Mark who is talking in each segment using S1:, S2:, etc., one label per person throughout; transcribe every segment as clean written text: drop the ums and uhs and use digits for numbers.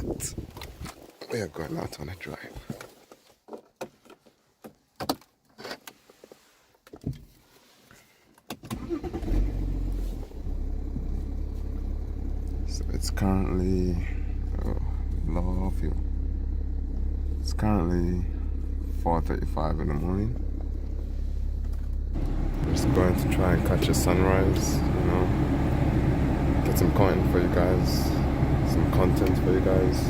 S1: but we are going out on a drive. So it's currently, love you. It's currently 4:35 in the morning. Just going to try and catch a sunrise, get some content for you guys, some content for you guys.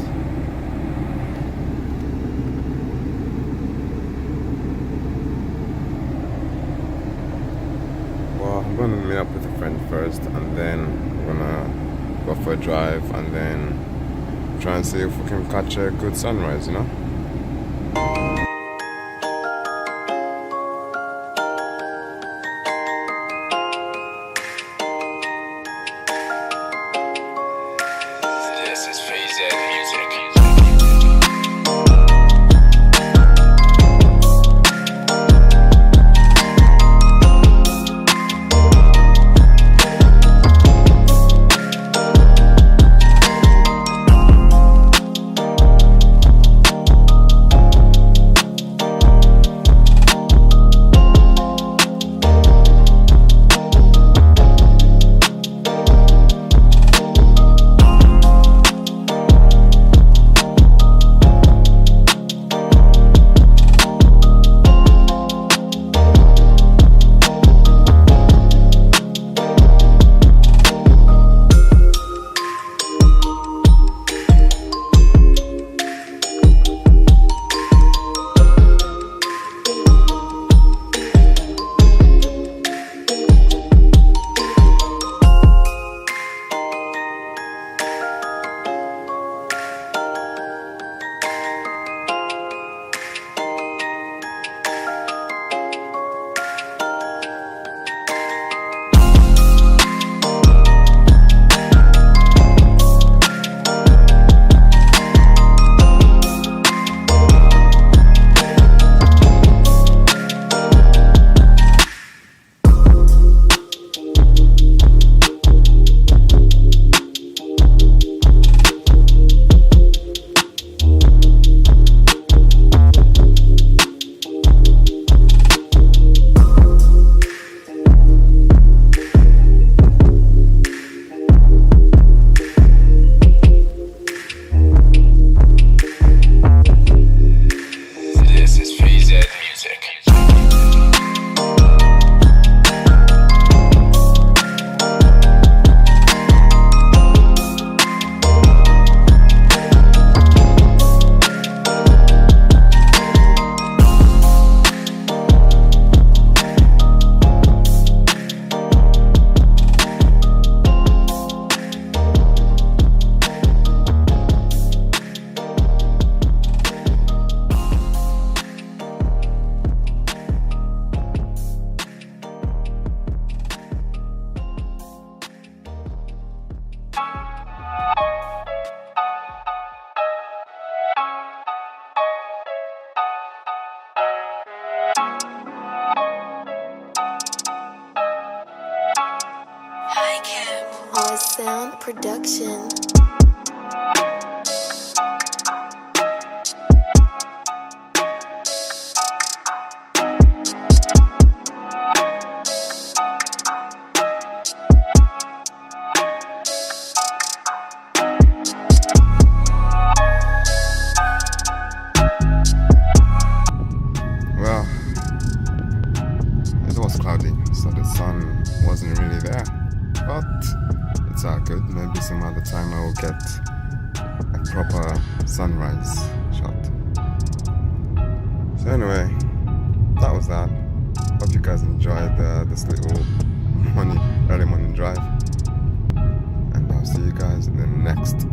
S1: Well, I'm going to meet up with a friend first, and then I'm going to go for a drive, and then try and see if we can catch a good sunrise,
S2: All sound production.
S1: Well, it was cloudy, so the sun wasn't really there. But it's all good. Maybe some other time I will get a proper sunrise shot. So anyway, that was that. Hope you guys enjoyed this little early morning drive. And I'll see you guys in the next